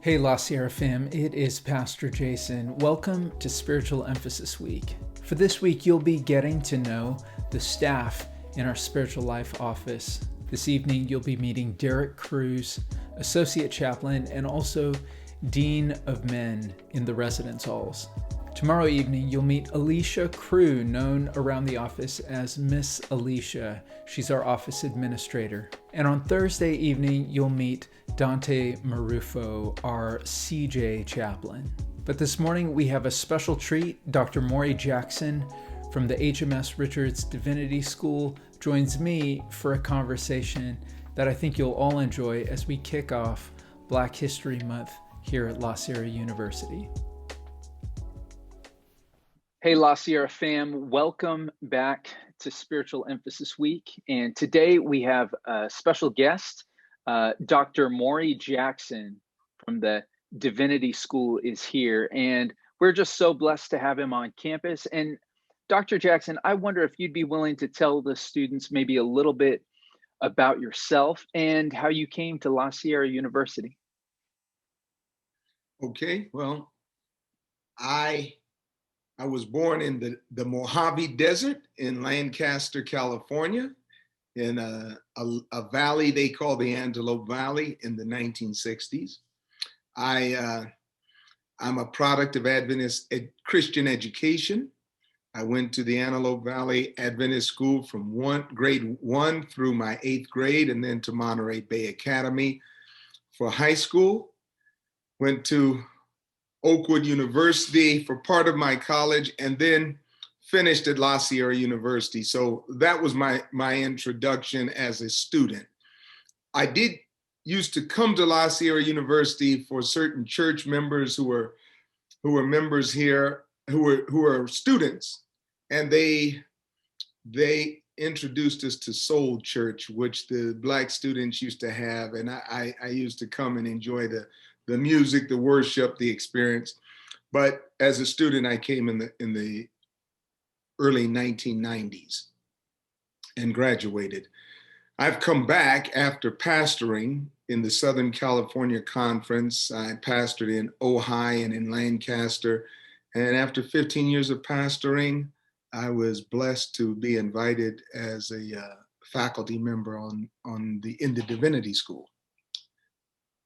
Hey La Sierra fam, it is Pastor Jason. Welcome to Spiritual Emphasis Week. For this week, you'll be getting to know the staff in our Spiritual Life office. This evening, you'll be meeting Derek Cruz, Associate Chaplain, and also Dean of Men in the residence halls. Tomorrow evening, you'll meet Alicia Crew, known around the office as Miss Alicia. She's our office administrator. And on Thursday evening, you'll meet Dante Marufo, our CJ chaplain. But this morning, we have a special treat. Dr. Maury Jackson from the HMS Richards Divinity School joins me for a conversation that I think you'll all enjoy as we kick off Black History Month here at La Sierra University. Hey, La Sierra fam, welcome back to Spiritual Emphasis Week. And today we have a special guest, Dr. Maury Jackson from the Divinity School is here. And we're just so blessed to have him on campus. And Dr. Jackson, I wonder if you'd be willing to tell the students maybe a little bit about yourself and how you came to La Sierra University. Okay, well, I was born in the Mojave Desert in Lancaster, California, in a valley they call the Antelope Valley in the 1960s. I'm a product of Adventist Christian education. I went to the Antelope Valley Adventist School from grade 1 through my 8th grade, and then to Monterey Bay Academy for high school. Went to Oakwood University for part of my college, and then finished at La Sierra University. So that was my introduction as a student. I used to come to La Sierra University for certain church members who were members here, who were students, and they introduced us to Soul Church, which the Black students used to have, and I used to come and enjoy the music, the worship, the experience. But as a student, I came in the early 1990s and graduated. I've come back after pastoring in the Southern California Conference. I pastored in Ojai and in Lancaster. And after 15 years of pastoring, I was blessed to be invited as a faculty member in the Divinity School,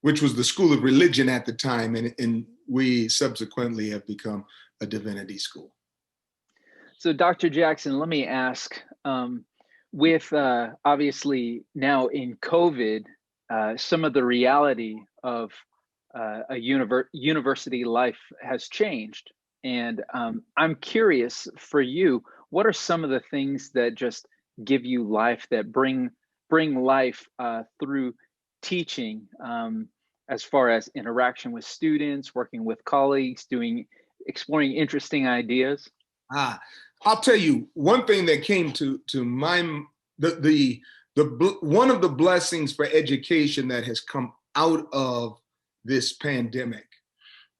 which was the school of religion at the time, and we subsequently have become a divinity school. So Dr. Jackson, let me ask, with obviously now in COVID, some of the reality of a university life has changed. And I'm curious for you, what are some of the things that just give you life, that bring life through teaching, as far as interaction with students, working with colleagues, exploring interesting ideas? I'll tell you one thing that came to mind. One of the blessings for education that has come out of this pandemic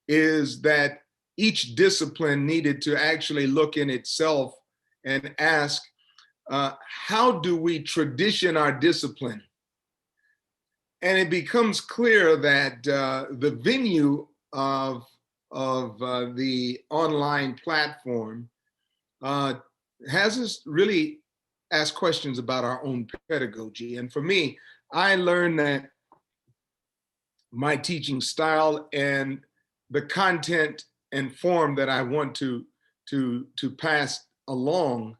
is that each discipline needed to actually look in itself and ask, how do we tradition our discipline? And it becomes clear that the venue of the online platform has us really ask questions about our own pedagogy. And for me, I learned that my teaching style and the content and form that I want to pass along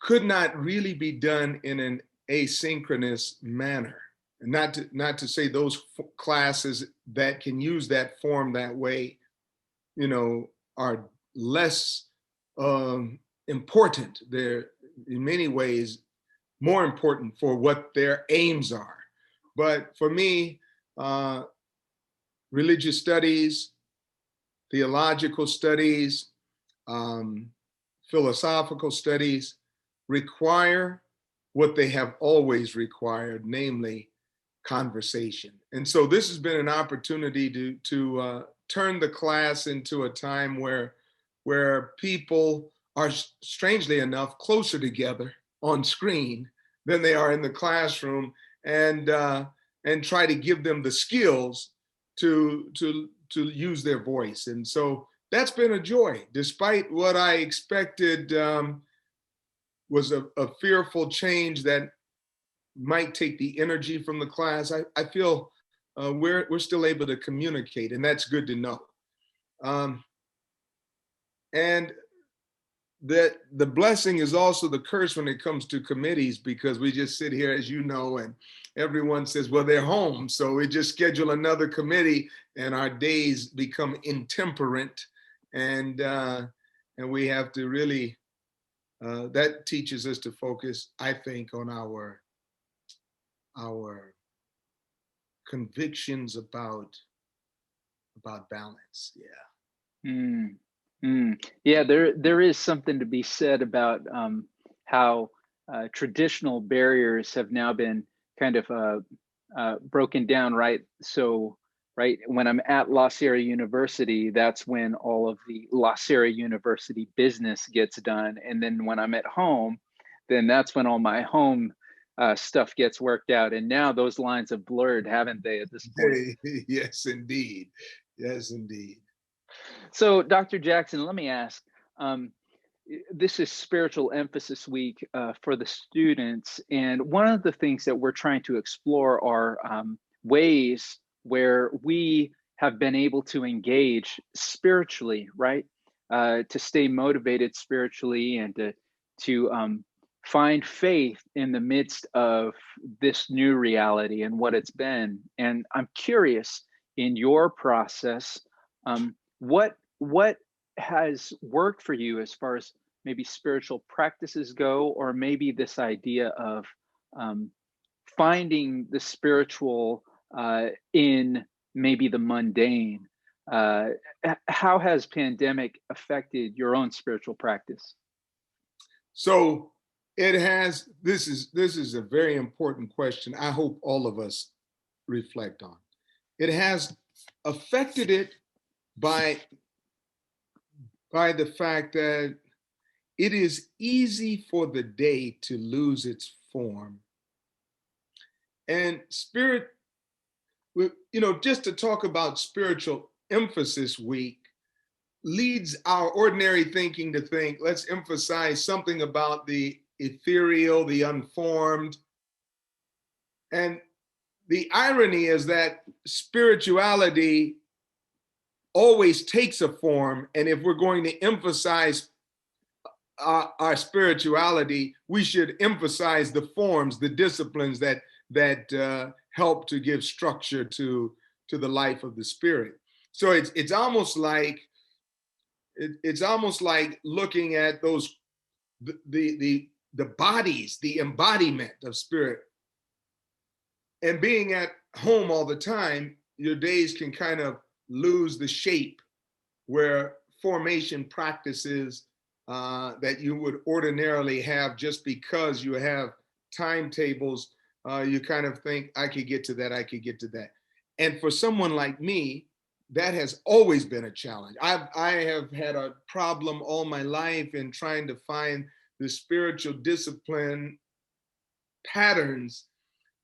could not really be done in an asynchronous manner. And not to say those classes that can use that form that way, are less important. They're in many ways more important for what their aims are. But for me, religious studies, theological studies, philosophical studies require what they have always required, namely conversation. And so this has been an opportunity to turn the class into a time where people are, strangely enough, closer together on screen than they are in the classroom, and try to give them the skills to use their voice. And so that's been a joy, despite what I expected was a fearful change that might take the energy from the class. I feel we're still able to communicate, and that's good to know. Um, and that the blessing is also the curse when it comes to committees, because we just sit here, as you know, and everyone says, well, they're home. So we just schedule another committee and our days become intemperate. And we have to really, that teaches us to focus, I think, on our convictions about balance. Yeah. Mm, Yeah, there is something to be said about how traditional barriers have now been kind of broken down, right? So, right, when I'm at La Sierra University, that's when all of the La Sierra University business gets done. And then when I'm at home, then that's when all my home stuff gets worked out. And now those lines have blurred, haven't they, at this point? Yes, indeed. Yes, indeed. So, Dr. Jackson, let me ask. Um, this is Spiritual Emphasis Week for the students. And one of the things that we're trying to explore are ways where we have been able to engage spiritually, right? To stay motivated spiritually and to find faith in the midst of this new reality and what it's been. And I'm curious, in your process, what has worked for you as far as maybe spiritual practices go, or maybe this idea of um, finding the spiritual in maybe the mundane. Uh, how has pandemic affected your own spiritual practice? So it has, this is a very important question. I hope all of us reflect on. It has affected it by the fact that it is easy for the day to lose its form. And spirit, just to talk about Spiritual Emphasis Week leads our ordinary thinking to think, let's emphasize something about the ethereal, the unformed. And the irony is that spirituality always takes a form. And if we're going to emphasize our spirituality, we should emphasize the forms, the disciplines that help to give structure to the life of the spirit. So it's almost like looking at those the bodies, the embodiment of spirit, and being at home all the time. Your days can kind of lose the shape where formation practices that you would ordinarily have, just because you have timetables, you kind of think, I could get to that, I could get to that. And for someone like me, that has always been a challenge. I have had a problem all my life in trying to find the spiritual discipline patterns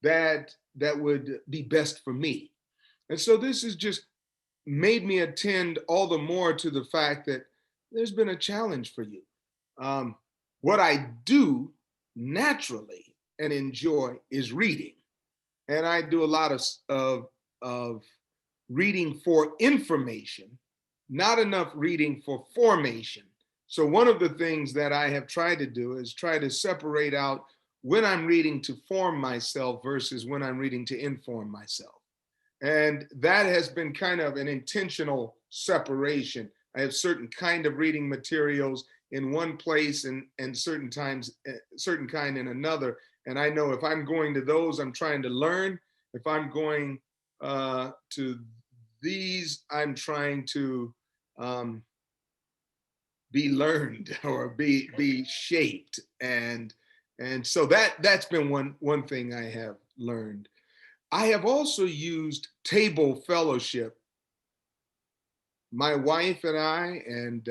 that would be best for me. And so this has just made me attend all the more to the fact that there's been a challenge for you. Um, what I do naturally and enjoy is reading, and I do a lot of reading for information, not enough reading for formation. So one of the things that I have tried to do is try to separate out when I'm reading to form myself versus when I'm reading to inform myself. And that has been kind of an intentional separation. I have certain kind of reading materials in one place and certain times, certain kind in another. And I know if I'm going to those, I'm trying to learn. If I'm going to these, I'm trying to be learned or be shaped. And so that's been one thing I have learned. I have also used table fellowship. My wife and I and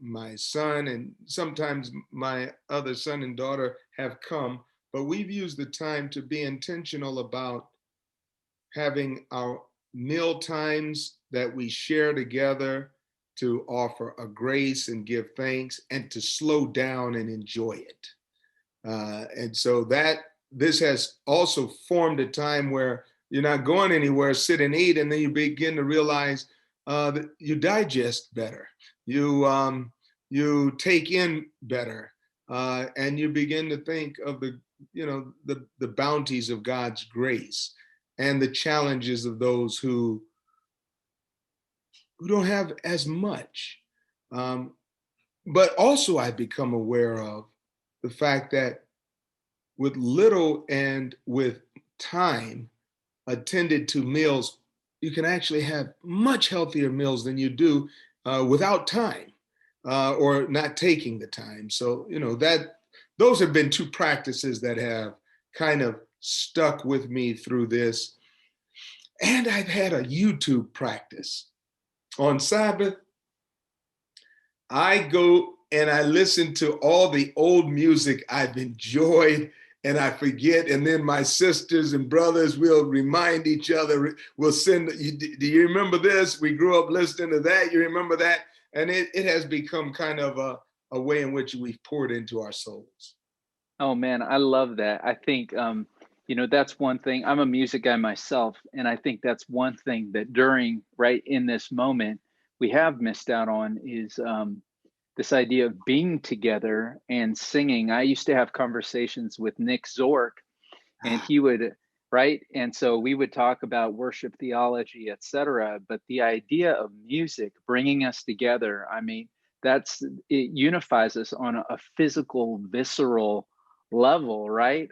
my son, and sometimes my other son and daughter have come, but we've used the time to be intentional about having our meal times that we share together to offer a grace and give thanks and to slow down and enjoy it. And so that this has also formed a time where you're not going anywhere, sit and eat, and then you begin to realize that you digest better, you take in better, and you begin to think of the bounties of God's grace and the challenges of those who don't have as much. But also, I become aware of the fact that with little and with time attended to meals, you can actually have much healthier meals than you do without time or not taking the time. So, that those have been two practices that have kind of stuck with me through this. And I've had a YouTube practice. On Sabbath, I go and I listen to all the old music I've enjoyed and I forget. And then my sisters and brothers will remind each other, we'll send, do you remember this? We grew up listening to that. You remember that? And it has become kind of a way in which we've poured into our souls. Oh man, I love that. I think that's one thing. I'm a music guy myself, and I think that's one thing that during right in this moment we have missed out on is this idea of being together and singing. I used to have conversations with Nick Zork, and he would right, and so we would talk about worship theology, etc. But the idea of music bringing us together, I mean, it unifies us on a physical, visceral level, right?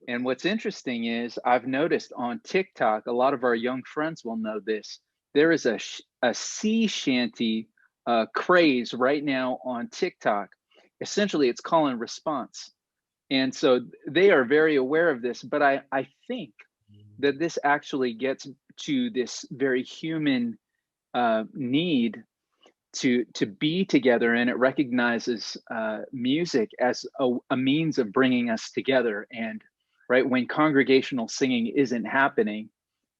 And what's interesting is I've noticed on TikTok, a lot of our young friends will know this. There is a sea shanty craze right now on TikTok. Essentially, it's call and response. And so they are very aware of this, but I think that this actually gets to this very human need to be together, and it recognizes music as a means of bringing us together. And right when congregational singing isn't happening,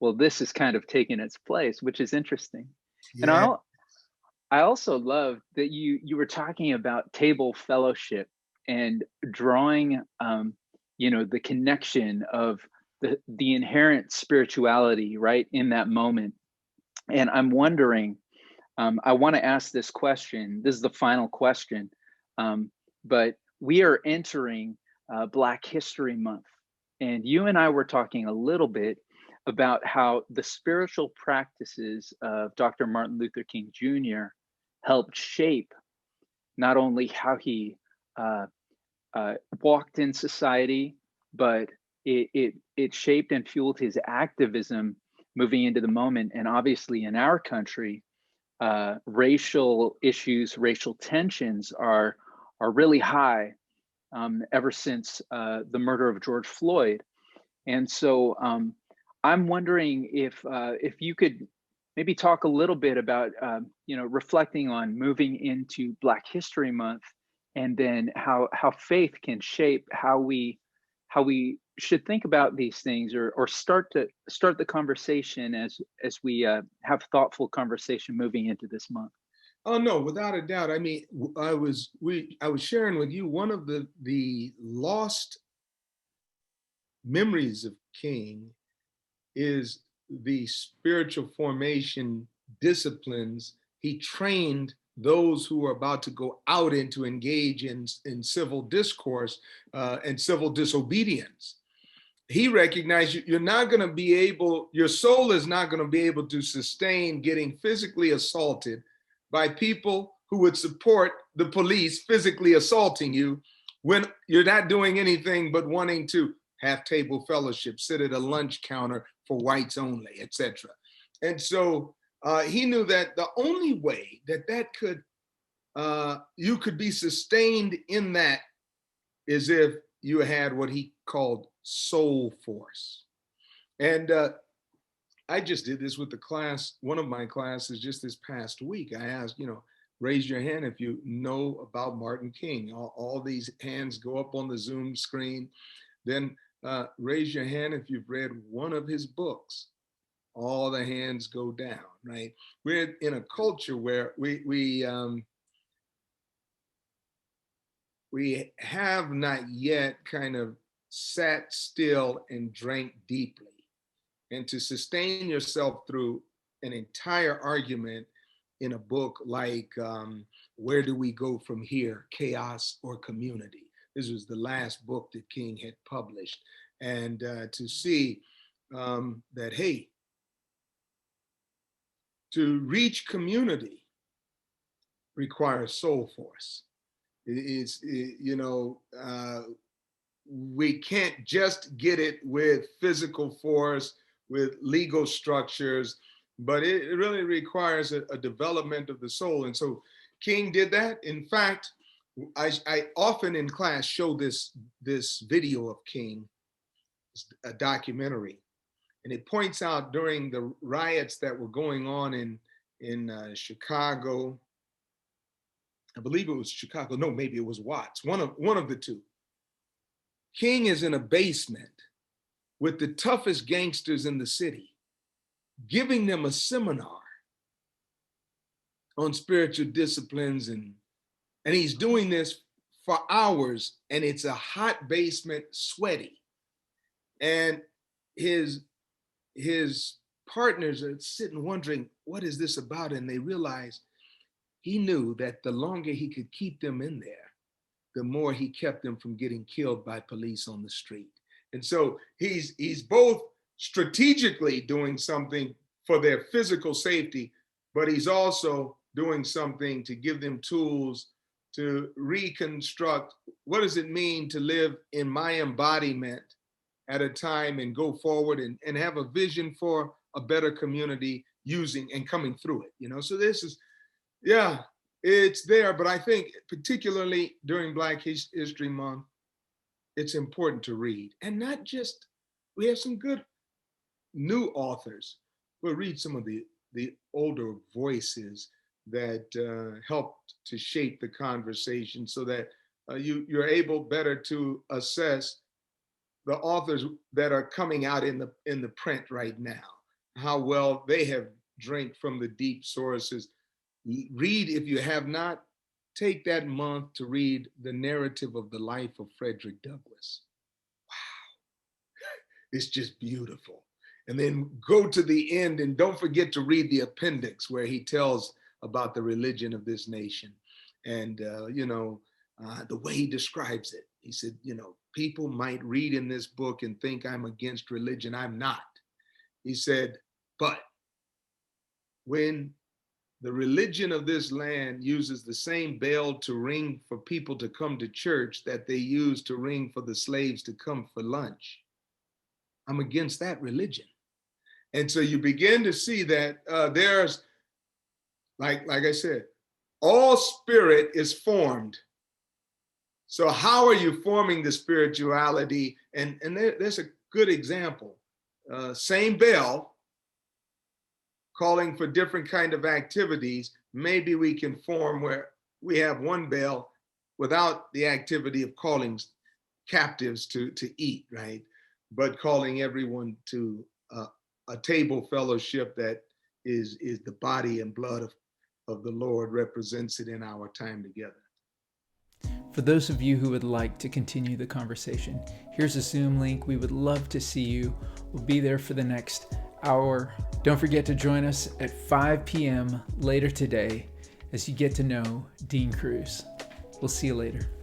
well, this is kind of taking its place, which is interesting. And Yeah. I also love that you were talking about table fellowship and drawing the connection of the inherent spirituality right in that moment. And I'm wondering, I want to ask this question. This is the final question, but we are entering Black History Month, and you and I were talking a little bit about how the spiritual practices of Dr. Martin Luther King Jr. helped shape not only how he walked in society, but it shaped and fueled his activism moving into the moment. And obviously, in our country, racial issues, racial tensions are really high ever since the murder of George Floyd. And so I'm wondering if you could maybe talk a little bit about reflecting on moving into Black History Month, and then how faith can shape how we should think about these things, or start the conversation as we have thoughtful conversation moving into this month. Oh no, without a doubt. I mean, I was sharing with you one of the lost memories of King is the spiritual formation disciplines he trained those who are about to go out and to engage in civil discourse and civil disobedience. He recognized you're not going to be able, your soul is not going to be able to sustain getting physically assaulted by people who would support the police physically assaulting you when you're not doing anything but wanting to have table fellowship, sit at a lunch counter for whites only, etc. And so he knew that the only way that could you could be sustained in that is if you had what he called soul force. And I just did this with the class, one of my classes just this past week. I asked, raise your hand if you know about Martin King. All these hands go up on the Zoom screen. Then raise your hand if you've read one of his books. all the hands go down, right? We're in a culture where we have not yet kind of sat still and drank deeply. And to sustain yourself through an entire argument in a book like Where Do We Go From Here? Chaos or Community? This was the last book that King had published. And to see that, hey, to reach community requires soul force. We can't just get it with physical force, with legal structures, but it really requires a development of the soul. And so King did that. In fact, I often in class show this video of King, a documentary, and it points out during the riots that were going on in Chicago. I believe it was Chicago. No, maybe it was Watts. One of the two. King is in a basement with the toughest gangsters in the city, giving them a seminar on spiritual disciplines, and he's doing this for hours, and it's a hot basement, sweaty, and his partners are sitting wondering, what is this about? And they realize he knew that the longer he could keep them in there, the more he kept them from getting killed by police on the street. And so he's both strategically doing something for their physical safety, but he's also doing something to give them tools to reconstruct what does it mean to live in my embodiment at a time and go forward and have a vision for a better community using and coming through it. So this is, yeah, it's there, but I think particularly during Black History Month, it's important to read. And not just, we have some good new authors, but read some of the older voices that helped to shape the conversation so that you're able better to assess the authors that are coming out in the print right now, how well they have drank from the deep sources. Read, if you have not, take that month to read the narrative of the life of Frederick Douglass. Wow, it's just beautiful. And then go to the end and don't forget to read the appendix where he tells about the religion of this nation. And, the way he describes it, he said, people might read in this book and think I'm against religion. I'm not. He said, but when the religion of this land uses the same bell to ring for people to come to church that they use to ring for the slaves to come for lunch, I'm against that religion. And so you begin to see that there's, like I said, all spirit is formed. So how are you forming the spirituality? And there's a good example. Same bell, calling for different kind of activities. Maybe we can form where we have one bell without the activity of calling captives to eat, right? But calling everyone to a table fellowship that is the body and blood of the Lord, represents it in our time together. For those of you who would like to continue the conversation, here's a Zoom link. We would love to see you. We'll be there for the next hour. Don't forget to join us at 5 p.m. later today as you get to know Dean Cruz. We'll see you later.